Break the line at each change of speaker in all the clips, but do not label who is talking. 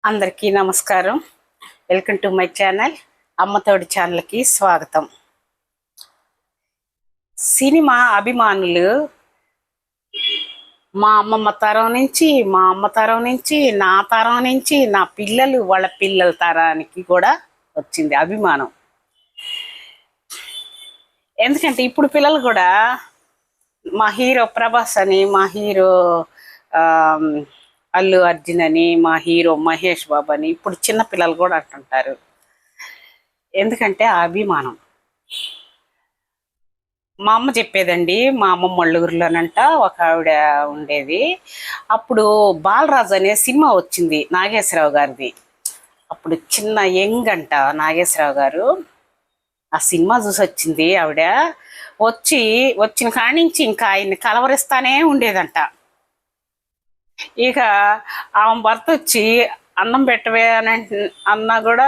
అందరికీ నమస్కారం. Welcome to my channel. అమ్మతోడి ఛానల్కి స్వాగతం. సినిమా అభిమానులు మా అమ్మమ్మ తరం నుంచి, మా అమ్మ తరం నుంచి, నా తరం నుంచి, నా పిల్లలు వాళ్ళ పిల్లల తరానికి కూడా వచ్చింది అభిమానం. ఎందుకంటే ఇప్పుడు పిల్లలు కూడా మా హీరో ప్రభాస్ అని, మా హీరో అల్లు అర్జున్ అని, మా హీరో మహేష్ బాబు అని ఇప్పుడు చిన్న పిల్లలు కూడా అంటుంటారు. ఎందుకంటే ఆ అభిమానం. మా అమ్మ చెప్పేదండి, మా అమ్మమ్మ మళ్ళూరులోనంట ఒక ఆవిడ ఉండేది. అప్పుడు బాలరాజు అనే సినిమా వచ్చింది నాగేశ్వరరావు గారిది. అప్పుడు చిన్న యంగ్ అంట నాగేశ్వరరావు గారు. ఆ సినిమా చూసి వచ్చింది ఆవిడ. వచ్చిన కాడి నుంచి ఇంకా ఆయన్ని కలవరిస్తానే ఉండేదంట. ఇక ఆమె భర్త వచ్చి అన్నం పెట్టవే అని అన్నా కూడా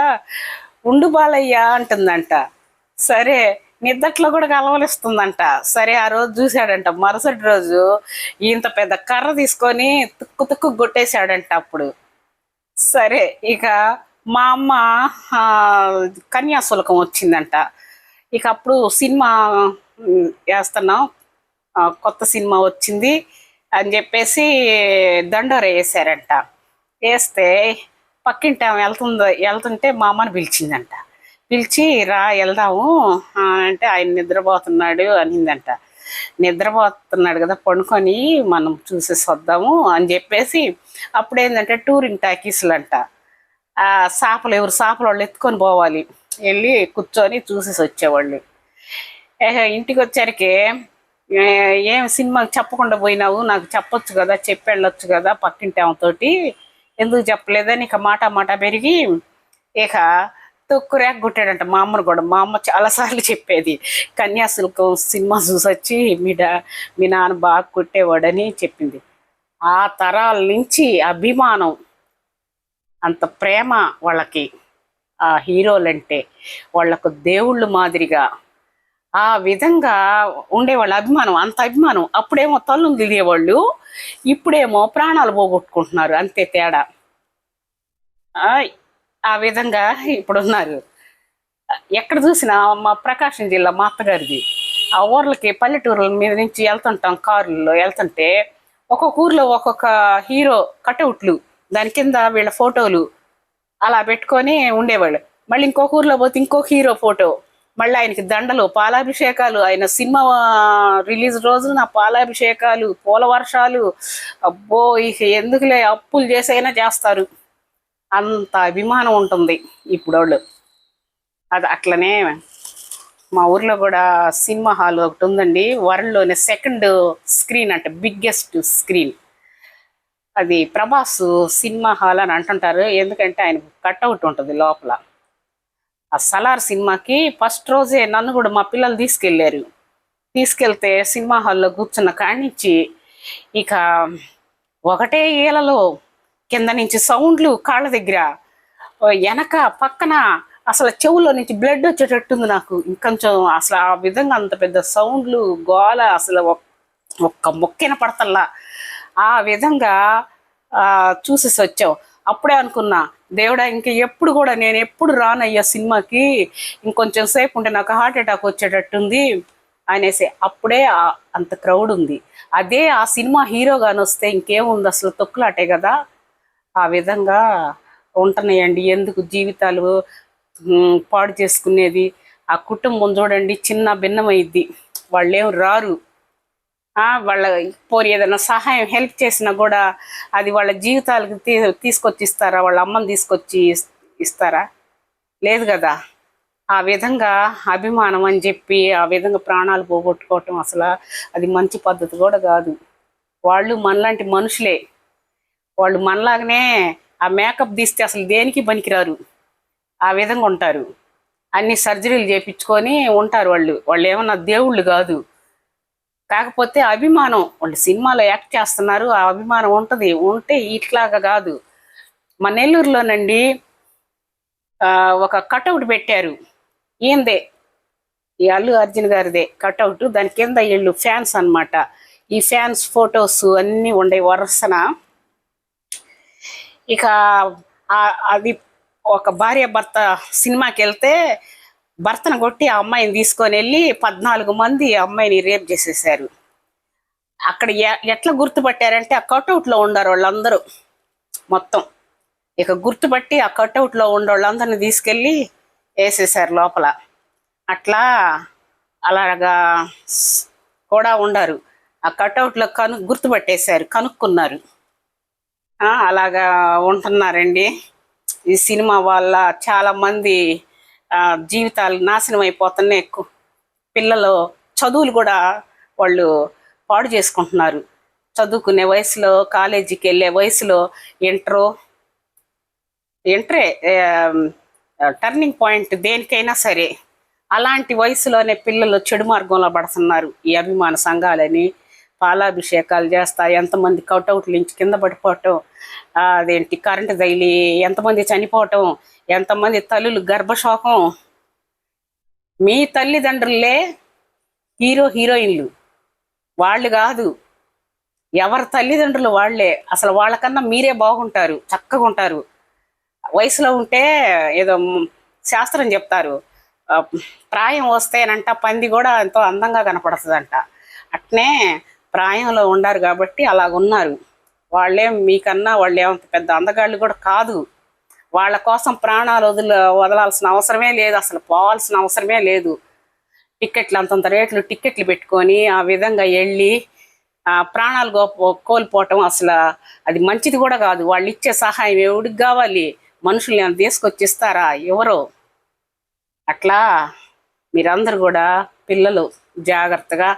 ఉండు బాలయ్యా అంటుందంట. సరే నిద్దట్లో కూడా కలవలిస్తుందంట. సరే ఆ రోజు చూశాడంట. మరుసటి రోజు ఇంత పెద్ద కర్ర తీసుకొని తుక్కు తుక్కు కొట్టేశాడంట. అప్పుడు సరే ఇక మా అమ్మ కన్యాశుల్కం వచ్చిందంట. ఇక అప్పుడు సినిమా వేస్తున్నాం, కొత్త సినిమా వచ్చింది అని చెప్పేసి దండోర వేసారంట. వేస్తే పక్కింటి ఆమె వెళ్తుంటే మా అమ్మని పిలిచిందంట. పిలిచి రా వెళ్దాము అంటే ఆయన నిద్రపోతున్నాడు అనిందంట. నిద్రపోతున్నాడు కదా, పండుకొని మనం చూసేసి వద్దాము అని చెప్పేసి అప్పుడేంటంటే టూరింగ్ టాకీస్లు అంట. ఎవరు చేపలు వాళ్ళు ఎత్తుకొని పోవాలి, వెళ్ళి కూర్చొని చూసేసి వచ్చేవాళ్ళు. ఇంటికి వచ్చరికి ఏం సినిమాకి చెప్పకుండా పోయినావు, నాకు చెప్పొచ్చు కదా, చెప్పి వెళ్ళొచ్చు కదా పక్కింటి ఆమెతోటి, ఎందుకు చెప్పలేదని ఇక మాట పెరిగి ఇక తొక్కు రేక కొట్టాడంట మా అమ్మను కూడా. మా అమ్మ చాలాసార్లు చెప్పేది, కన్యాశుల్కం సినిమా చూసొచ్చి మీ నాన్న బాగా కొట్టేవాడని చెప్పింది. ఆ తరాల నుంచి అభిమానం, అంత ప్రేమ వాళ్ళకి. ఆ హీరోలంటే వాళ్ళకు దేవుళ్ళు మాదిరిగా ఆ విధంగా ఉండేవాళ్ళు. అభిమానం, అంత అభిమానం. అప్పుడేమో తల్లులు తిరిగేవాళ్ళు, ఇప్పుడేమో ప్రాణాలు పోగొట్టుకుంటున్నారు, అంతే తేడా. ఆ విధంగా ఇప్పుడున్నారు. ఎక్కడ చూసినా మా ప్రకాశం జిల్లా మా అత్తగారిది. ఆ ఊర్లకి పల్లెటూరుల మీద నుంచి వెళ్తుంటాం, కారుల్లో వెళ్తుంటే ఒక్కొక్క ఊర్లో ఒక్కొక్క హీరో కటౌట్లు, దాని కింద వీళ్ళ ఫోటోలు అలా పెట్టుకొని ఉండేవాళ్ళు. మళ్ళీ ఇంకొక ఊర్లో పోతే ఇంకొక హీరో ఫోటో, మళ్ళీ ఆయనకి దండలు, పాలాభిషేకాలు. ఆయన సినిమా రిలీజ్ రోజున పాలాభిషేకాలు, పూల వర్షాలు. అబ్బో ఇక ఎందుకులే, అప్పులు చేసైనా చేస్తారు, అంత అభిమానం ఉంటుంది ఇప్పుడు వాళ్ళు. అది అట్లనే మా ఊర్లో కూడా సినిమా హాల్ ఒకటి ఉందండి, వరల్డ్లోనే సెకండ్ స్క్రీన్ అంటే బిగ్గెస్ట్ స్క్రీన్. అది ప్రభాస్ సినిమా హాల్ అని అంటుంటారు, ఎందుకంటే ఆయన కట్అవుట్ ఉంటుంది లోపల. ఆ సలార్ సినిమాకి ఫస్ట్ రోజే నన్ను కూడా మా పిల్లలు తీసుకెళ్తే సినిమా హాల్లో కూర్చున్న కాడి నుంచి ఇక ఒకటే ఈలలో కింద నుంచి సౌండ్లు, కాళ్ళ దగ్గర, వెనక పక్కన అసలు చెవుల్లో నుంచి బ్లడ్ వచ్చేటట్టుంది నాకు. ఇంకొంచెం అసలు ఆ విధంగా అంత పెద్ద సౌండ్లు, గోల, అసలు ఒక్క మొక్కిన పడతల్లా ఆ విధంగా చూసేసి వచ్చావు. అప్పుడే అనుకున్నా, దేవుడా ఇంక ఎప్పుడు కూడా నేను ఎప్పుడు రానయ్యా సినిమాకి, ఇంకొంచెం సేపు ఉంటే నాకు హార్ట్ అటాక్ వచ్చేటట్టుంది అనేసి. అప్పుడే అంత క్రౌడ్ ఉంది. అదే ఆ సినిమా హీరోగాని వస్తే ఇంకేముంది, అసలు తొక్కులాటే కదా. ఆ విధంగా ఉంటున్నాయండి. ఎందుకు జీవితాలు పాడు చేసుకునేది. ఆ కుటుంబం చూడండి చిన్న భిన్నమైద్ది, వాళ్ళేం రారు. వాళ్ళ పోరి ఏదైనా సహాయం హెల్ప్ చేసినా కూడా అది వాళ్ళ జీవితాలకు తీసుకొచ్చి ఇస్తారా, వాళ్ళ అమ్మని తీసుకొచ్చి ఇస్తారా? లేదు కదా. ఆ విధంగా అభిమానం అని చెప్పి ఆ విధంగా ప్రాణాలు పోగొట్టుకోవటం అసలు అది మంచి పద్ధతి కూడా కాదు. వాళ్ళు మనలాంటి మనుషులే, వాళ్ళు మనలాగనే ఆ మేకప్ తీస్తే అసలు దేనికి పనికిరారు, ఆ విధంగా ఉంటారు. అన్ని సర్జరీలు చేయించుకొని ఉంటారు వాళ్ళు ఏమన్నా దేవుళ్ళు కాదు. కాకపోతే అభిమానం, వాళ్ళు సినిమాలో యాక్ట్ చేస్తున్నారు, ఆ అభిమానం ఉంటే ఇట్లాగా కాదు. మా నెల్లూరులోనండి ఒక కటౌట్ పెట్టారు, ఈయందే, ఈ అల్లు అర్జున్ గారిదే కటౌట్. దాని కింద వీళ్ళు ఫ్యాన్స్ అనమాట. ఈ ఫ్యాన్స్ ఫొటోస్ అన్నీ ఉండే వరుసన. ఇక అది ఒక భార్య భర్త సినిమాకి వెళ్తే భర్తను కొట్టి ఆ అమ్మాయిని తీసుకొని వెళ్ళి 14 మంది ఆ అమ్మాయిని రేప్ చేసేసారు. అక్కడ ఎట్లా గుర్తుపట్టారంటే ఆ కట్అవుట్లో ఉండారు వాళ్ళందరూ మొత్తం. ఇక గుర్తుపట్టి ఆ కట్అవుట్లో ఉండే వాళ్ళందరిని తీసుకెళ్ళి వేసేసారు లోపల. అట్లా అలాగా కూడా ఉండారు. ఆ కట్అవుట్లో గుర్తుపట్టేశారు, కనుక్కున్నారు. అలాగా ఉంటున్నారండి. ఈ సినిమా వల్ల చాలా మంది జీవితాలు నాశనం అయిపోతున్నాయి. ఎక్కువ పిల్లలు చదువులు కూడా వాళ్ళు పాడు చేసుకుంటున్నారు. చదువుకునే వయసులో, కాలేజీకి వెళ్ళే వయసులో, ఇంటరే టర్నింగ్ పాయింట్ దేనికైనా సరే. అలాంటి వయసులోనే పిల్లలు చెడు మార్గంలో పడుతున్నారు. ఈ అభిమాన సంఘాలని పాలాభిషేకాలు చేస్తా ఎంతమంది కౌటౌట్లు నుంచి కింద పడిపోవటం, అదేంటి కరెంటు తగిలి ఎంతమంది చనిపోవటం, ఎంతమంది తల్లులు గర్భశోకం. మీ తల్లిదండ్రులే హీరోయిన్లు, వాళ్ళు కాదు. ఎవరి తల్లిదండ్రులు వాళ్ళే. అసలు వాళ్ళకన్నా మీరే బాగుంటారు, చక్కగా ఉంటారు. వయసులో ఉంటే ఏదో శాస్త్రం చెప్తారు, ప్రాయం వస్తేనంట పంది కూడా ఎంతో అందంగా కనపడుతుందంట. అట్నే ప్రాయంలో ఉండారు కాబట్టి అలాగున్నారు. వాళ్ళేం మీకన్నా వాళ్ళేమంత పెద్ద అందగాళ్ళు కూడా కాదు. వాళ్ళ కోసం ప్రాణాలు వదలాల్సిన అవసరమే లేదు, అసలు పోవాల్సిన అవసరమే లేదు. టిక్కెట్లు అంతంత రేట్లు టిక్కెట్లు పెట్టుకొని ఆ విధంగా వెళ్ళి ప్రాణాలు కోల్పోవటం అసలు అది మంచిది కూడా కాదు. వాళ్ళు ఇచ్చే సహాయం ఎవడికి కావాలి? మనుషుల్ని తీసుకొచ్చి ఇస్తారా? ఎవరో. అట్లా మీరందరూ కూడా పిల్లలు జాగ్రత్తగా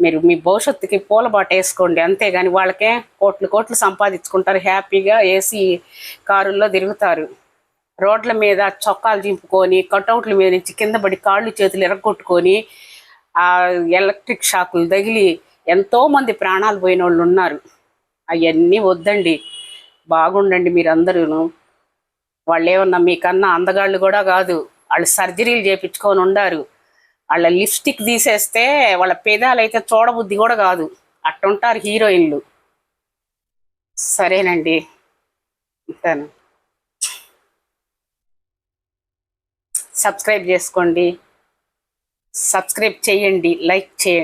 మీరు మీ భవిష్యత్తుకి పూలబాట వేసుకోండి. అంతేగాని వాళ్ళకే కోట్లు సంపాదించుకుంటారు, హ్యాపీగా ఏసీ కారుల్లో తిరుగుతారు. రోడ్ల మీద చొక్కాలు చింపుకొని కటౌట్ల మీద నుంచి కింద పడి కాళ్ళు చేతులు ఎరగొట్టుకొని ఆ ఎలక్ట్రిక్ షాకులు తగిలి ఎంతోమంది ప్రాణాలు పోయిన వాళ్ళు ఉన్నారు. అవన్నీ వద్దండి, బాగుండండి మీరందరూను. వాళ్ళు ఏమన్నా మీకన్నా అందగాళ్ళు కూడా కాదు. వాళ్ళు సర్జరీలు చేయించుకొని ఉండారు. వాళ్ళ లిప్స్టిక్ తీసేస్తే వాళ్ళ పెదాలు అయితే చూడబుద్ధి కూడా కాదు. అట్టుంటారు హీరోయిన్లు. సరేనండి, ఉంటాను. సబ్స్క్రైబ్ చేసుకోండి, సబ్స్క్రైబ్ చేయండి, లైక్ చేయండి.